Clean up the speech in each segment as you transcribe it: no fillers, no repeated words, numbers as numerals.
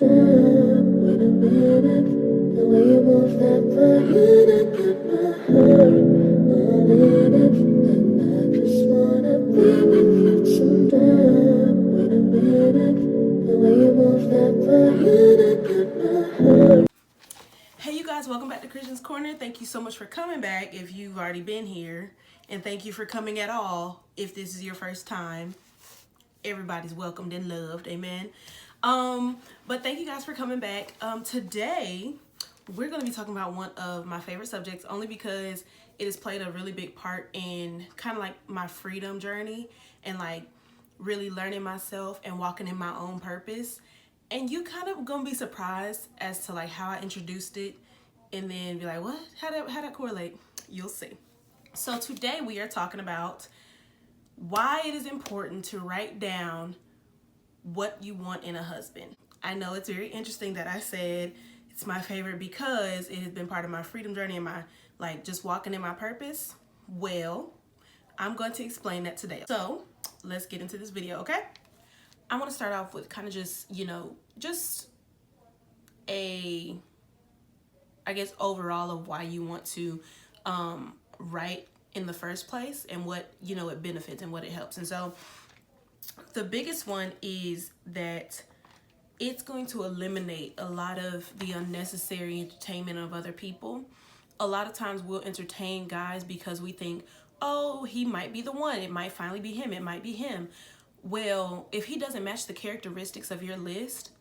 Wait a minute, the way you move that body, got my heart all in it, and I just wanna be with you tonight. Wait a minute, the way you move that body, got my heart. Hey you guys, welcome back to Christian's Corner. Thank you so much for coming back if you've already been here. And thank you for coming at all if this is your first time. Everybody's welcomed and loved, amen. But thank you guys for coming back. Today we're going to be talking about one of my favorite subjects only because it has played a really big part in kind of like my freedom journey and like really learning myself and walking in my own purpose. And you kind of gonna be surprised as to like how I introduced it and then be like, what? How that correlate? You'll see. So today we are talking about why it is important to write down what you want in a husband. I know it's very interesting that I said it's my favorite because it has been part of my freedom journey and my like just walking in my purpose. Well, I'm going to explain that today. So let's get into this video, okay? I want to start off with kind of just, just a, I guess, overall of why you want to write in the first place and what, it benefits and what it helps. And so the biggest one is that it's going to eliminate a lot of the unnecessary entertainment of other people. A lot of times we'll entertain guys because we think, oh, he might be the one. It might finally be him. It might be him. Well, if he doesn't match the characteristics of your list,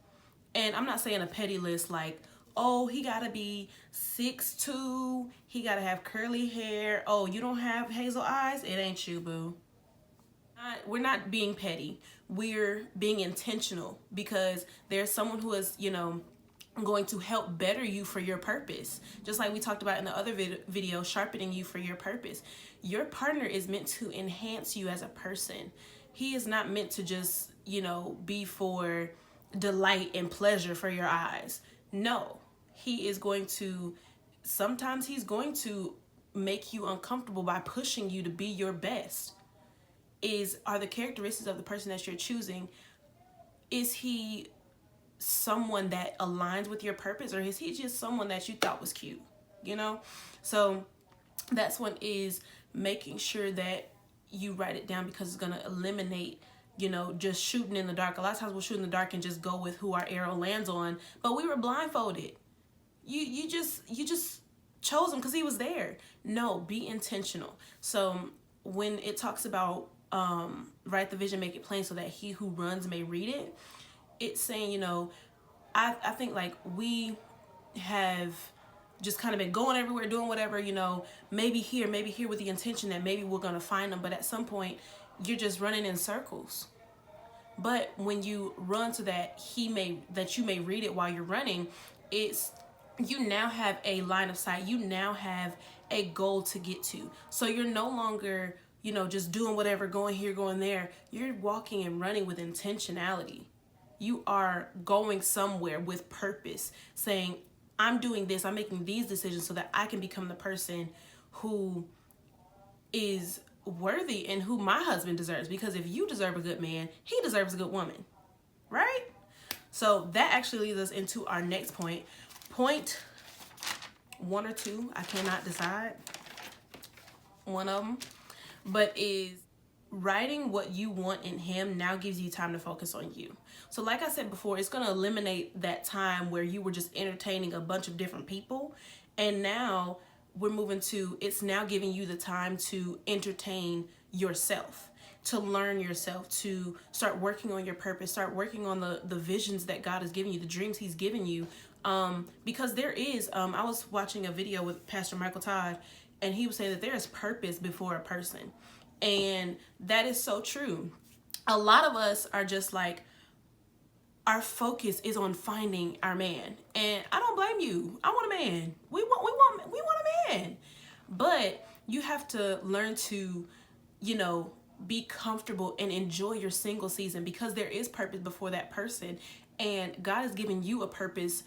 and I'm not saying a petty list like, oh, he gotta be 6'2", he gotta have curly hair, oh, you don't have hazel eyes, it ain't you, boo. We're not being petty. We're being intentional because there's someone who is, going to help better you for your purpose. Just like we talked about in the other video, sharpening you for your purpose. Your partner is meant to enhance you as a person. He is not meant to just, be for delight and pleasure for your eyes. No, he is going to, sometimes he's going to make you uncomfortable by pushing you to be your best. Are the characteristics of the person that you're choosing, is he someone that aligns with your purpose, or is he just someone that you thought was cute? So that's one, is making sure that you write it down because it's going to eliminate just shooting in the dark. A lot of times we'll shoot in the dark and just go with who our arrow lands on, but we were blindfolded. You just chose him because he was there. No, be intentional. So when it talks about write the vision, make it plain so that he who runs may read it, it's saying, I think like we have just kind of been going everywhere, doing whatever, maybe here with the intention that maybe we're going to find them. But at some point you're just running in circles. But when you run so that you may read it while you're running, you now have a line of sight. You now have a goal to get to. So you're no longer, just doing whatever, going here, going there. You're walking and running with intentionality. You are going somewhere with purpose, saying, I'm doing this, I'm making these decisions so that I can become the person who is worthy and who my husband deserves. Because if you deserve a good man, he deserves a good woman, right? So that actually leads us into our next point. Point 1 or 2, I cannot decide one of them, but is writing what you want in him now gives you time to focus on you. So like I said before, it's going to eliminate that time where you were just entertaining a bunch of different people. And now we're moving to, it's now giving you the time to entertain yourself, to learn yourself, to start working on your purpose, start working on the visions that God has given you, the dreams he's given you. Because there is, I was watching a video with Pastor Michael Todd, and he was saying that there is purpose before a person. And that is so true. A lot of us are just like, our focus is on finding our man. And I don't blame you. I want a man. We want a man. But you have to learn to, be comfortable and enjoy your single season, because there is purpose before that person. And God has given you a purpose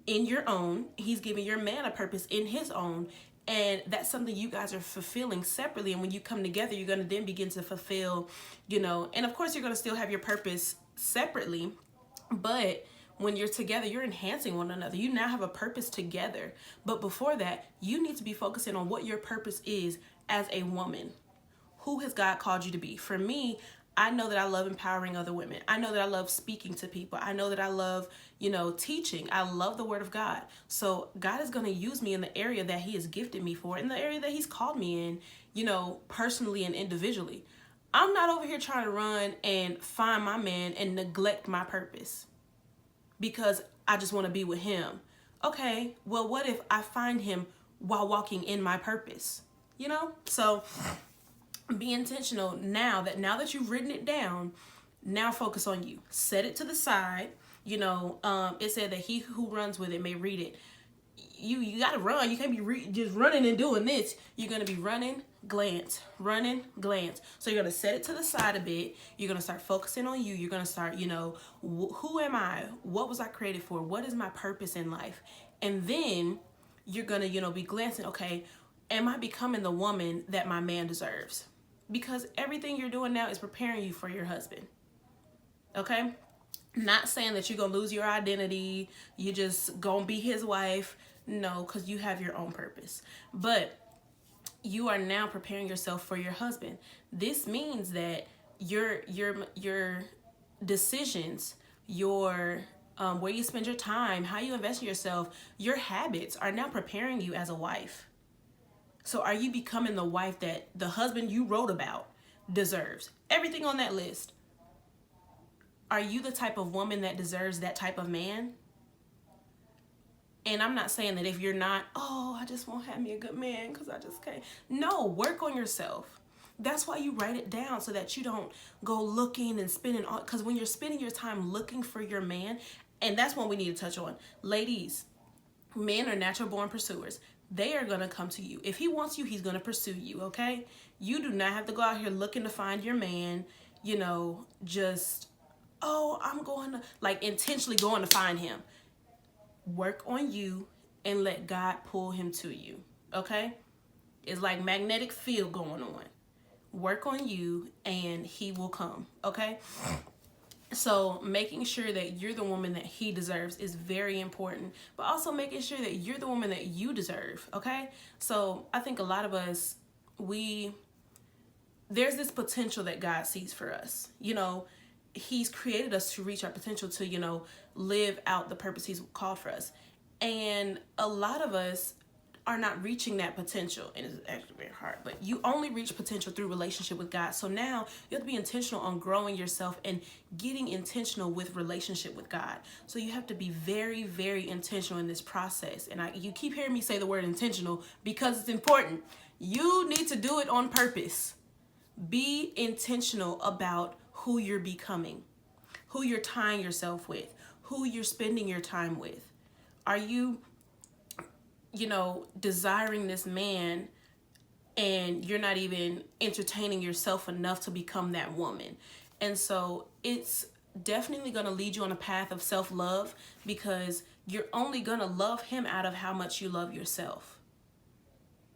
in your own. He's giving your man a purpose in his own. And that's something you guys are fulfilling separately. And when you come together, you're going to then begin to fulfill, and of course you're going to still have your purpose separately. But when you're together, you're enhancing one another. You now have a purpose together. But before that, you need to be focusing on what your purpose is as a woman. Who has God called you to be? For me, I know that I love empowering other women. I know that I love speaking to people. I know that I love, teaching. I love the word of God. So God is going to use me in the area that he has gifted me for, in the area that he's called me in, personally and individually. I'm not over here trying to run and find my man and neglect my purpose because I just want to be with him. Okay, well, what if I find him while walking in my purpose? So be intentional now that you've written it down. Now focus on you. Set it to the side. It said that he who runs with it may read it. You got to run. You can't be just running and doing this. You're going to be running, glance, running, glance. So you're going to set it to the side a bit. You're going to start focusing on you. You're going to start, who am I? What was I created for? What is my purpose in life? And then you're going to, be glancing, okay, am I becoming the woman that my man deserves? Because everything you're doing now is preparing you for your husband. Okay? Not saying that you're going to lose your identity. You just going to be his wife. No, because you have your own purpose. But you are now preparing yourself for your husband. This means that your decisions, your where you spend your time, how you invest in yourself, your habits are now preparing you as a wife. So are you becoming the wife that the husband you wrote about deserves? Everything on that list. Are you the type of woman that deserves that type of man? And I'm not saying that if you're not, I just won't have me a good man because I just can't. No, work on yourself. That's why you write it down, so that you don't go looking and spending all, because when you're spending your time looking for your man, and that's what we need to touch on. Ladies, men are natural born pursuers. They are going to come to you. If he wants you, he's going to pursue you, okay? You do not have to go out here looking to find your man, just, I'm going to, intentionally going to find him. Work on you and let God pull him to you, okay? It's like magnetic field going on. Work on you and he will come, okay? So making sure that you're the woman that he deserves is very important, but also making sure that you're the woman that you deserve, okay? So I think a lot of us, there's this potential that God sees for us. He's created us to reach our potential to, live out the purpose he's called for us. And a lot of us are not reaching that potential, and it's actually very hard, but you only reach potential through relationship with God. So now you have to be intentional on growing yourself and getting intentional with relationship with God. So you have to be very, very intentional in this process. And you keep hearing me say the word intentional because it's important. You need to do it on purpose. Be intentional about who you're becoming, who you're tying yourself with, who you're spending your time with. Are you, desiring this man and you're not even entertaining yourself enough to become that woman? And so it's definitely going to lead you on a path of self-love, because you're only going to love him out of how much you love yourself.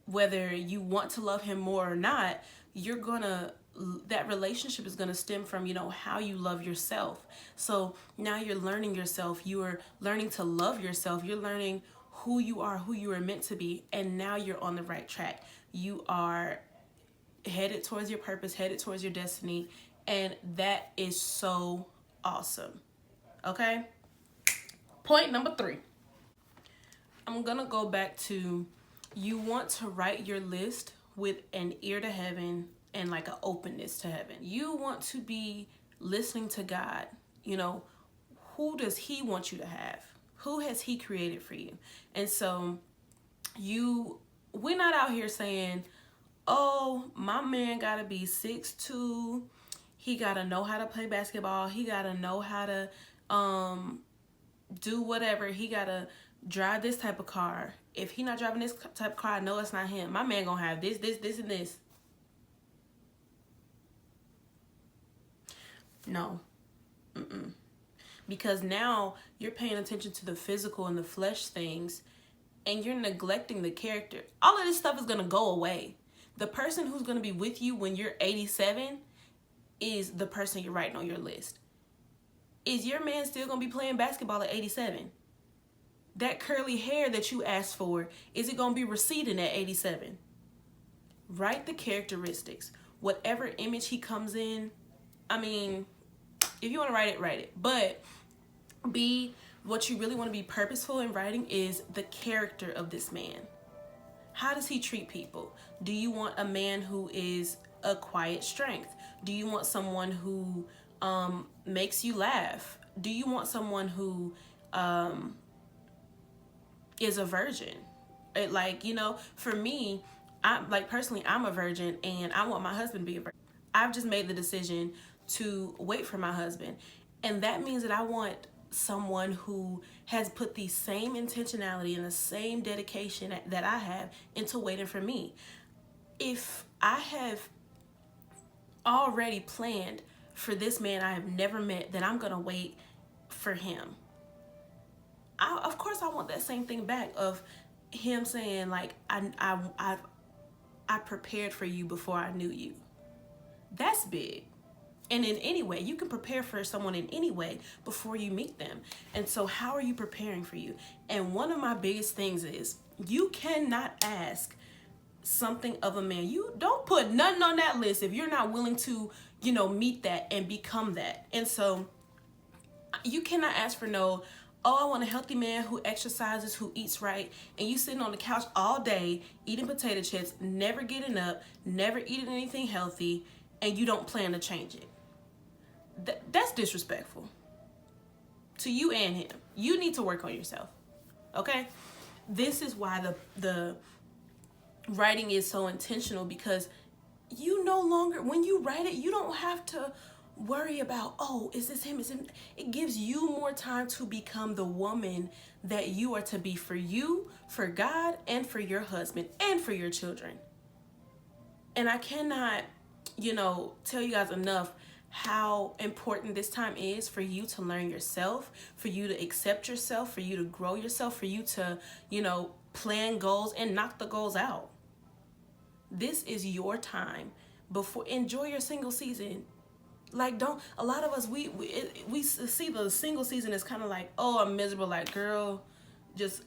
Whether you want to love him more or not, that relationship is going to stem from, how you love yourself. So now you're learning yourself. You are learning to love yourself. You're learning who you are meant to be. And now you're on the right track. You are headed towards your purpose, headed towards your destiny. And that is so awesome. Okay? Point number 3. I'm going to go back to, you want to write your list with an ear to heaven and like an openness to heaven. You want to be listening to God. Who does he want you to have? Who has he created for you? And so we're not out here saying, my man gotta be 6'2". He gotta know how to play basketball. He gotta know how to do whatever. He gotta drive this type of car. If he not driving this type of car, I know it's not him. My man gonna have this, and this. No. Because now you're paying attention to the physical and the flesh things, and you're neglecting the character. All of this stuff is going to go away. The person who's going to be with you when you're 87 is the person you're writing on your list. Is your man still going to be playing basketball at 87? That curly hair that you asked for, is it going to be receding at 87? Write the characteristics. Whatever image he comes in, I mean, if you want to write it. But what you really want to be purposeful in writing is the character of this man. How does he treat people? Do you want a man who is a quiet strength? Do you want someone who makes you laugh? Do you want someone who is a virgin? For me, personally, I'm a virgin and I want my husband to be a virgin. I've just made the decision to wait for my husband. And that means that I want someone who has put the same intentionality and the same dedication that I have into waiting for me. If I have already planned for this man I have never met, then I'm gonna wait for him. Of course I want that same thing back of him saying like, I prepared for you before I knew you. That's big. And in any way, you can prepare for someone in any way before you meet them. And so how are you preparing for you? And one of my biggest things is you cannot ask something of a man. You don't put nothing on that list if you're not willing to, meet that and become that. And so you cannot ask for no, oh, I want a healthy man who exercises, who eats right, and you sitting on the couch all day eating potato chips, never getting up, never eating anything healthy, and you don't plan to change it. That's disrespectful to you and him. You need to work on yourself, okay? This is why the writing is so intentional, because you no longer, when you write it, you don't have to worry about, oh, is this him? It gives you more time to become the woman that you are to be for you, for God, and for your husband, and for your children. And I cannot, tell you guys enough how important this time is for you to learn yourself, for you to accept yourself, for you to grow yourself, for you to, plan goals and knock the goals out. This is your time. Enjoy your single season. Like, a lot of us, we see the single season as kind of like, oh, I'm miserable. Like, girl,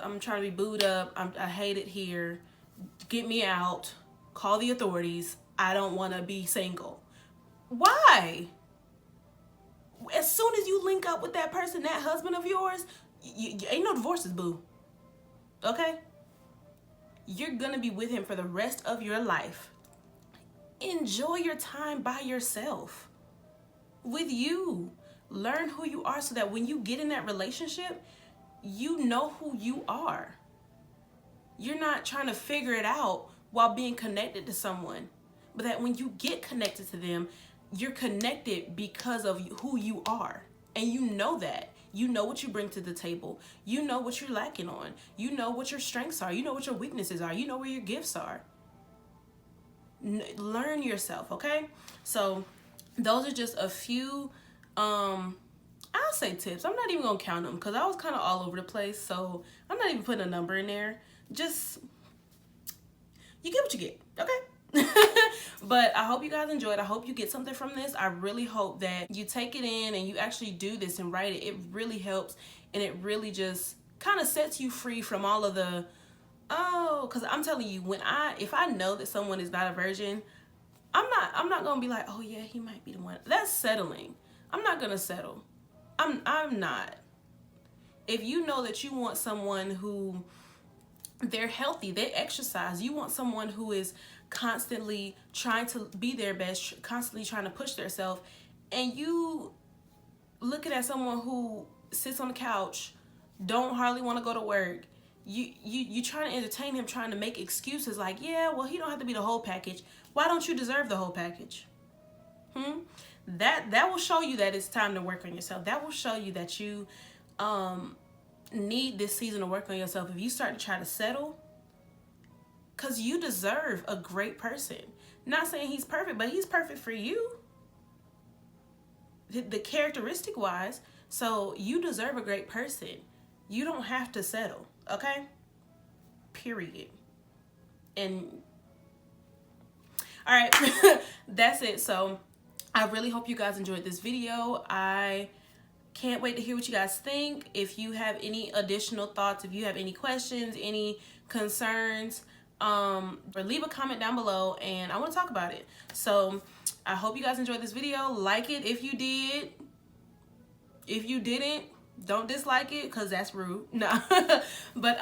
I'm trying to be booed up. I hate it here. Get me out. Call the authorities. I don't want to be single. Why? As soon as you link up with that person, that husband of yours, you ain't no divorces, boo. Okay? You're going to be with him for the rest of your life. Enjoy your time by yourself. With you. Learn who you are so that when you get in that relationship, you know who you are. You're not trying to figure it out while being connected to someone. But that when you get connected to them, you're connected because of who you are. And you know that. You know what you bring to the table. You know what you're lacking on. You know what your strengths are. You know what your weaknesses are. You know where your gifts are. Learn yourself, okay? So those are just a few, I'll say tips. I'm not even going to count them because I was kind of all over the place. So I'm not even putting a number in there. Just, you get what you get, okay? But I hope you guys enjoyed. I hope you get something from this. I really hope that you take it in and you actually do this and write it. It really helps, and it really just kind of sets you free from all of the, because I'm telling you, if I know that someone is not a virgin, I'm not gonna be like, oh yeah, he might be the one. That's settling. I'm not gonna settle. I'm not. If you know that you want someone who, they're healthy, they exercise, you want someone who is constantly trying to be their best, constantly trying to push themselves, and you looking at someone who sits on the couch, don't hardly want to go to work, you trying to entertain him, trying to make excuses like, yeah, well, he don't have to be the whole package. Why don't you deserve the whole package? That will show you that it's time to work on yourself. That will show you that you need this season to work on yourself. If you start to try to settle, because you deserve a great person. Not saying he's perfect, but he's perfect for you. The characteristic wise. So you deserve a great person. You don't have to settle, okay? Period. And all right, that's it. So I really hope you guys enjoyed this video. I Can't wait to hear what you guys think. If you have any additional thoughts, if you have any questions, any concerns, or leave a comment down below and I want to talk about it. So I hope you guys enjoyed this video. Like it if you did. If you didn't, don't dislike it because that's rude. Nah. But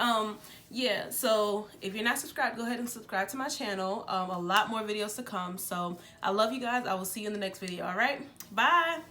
yeah, so if you're not subscribed, go ahead and subscribe to my channel. A lot more videos to come. So I love you guys. I will see you in the next video. All right, bye.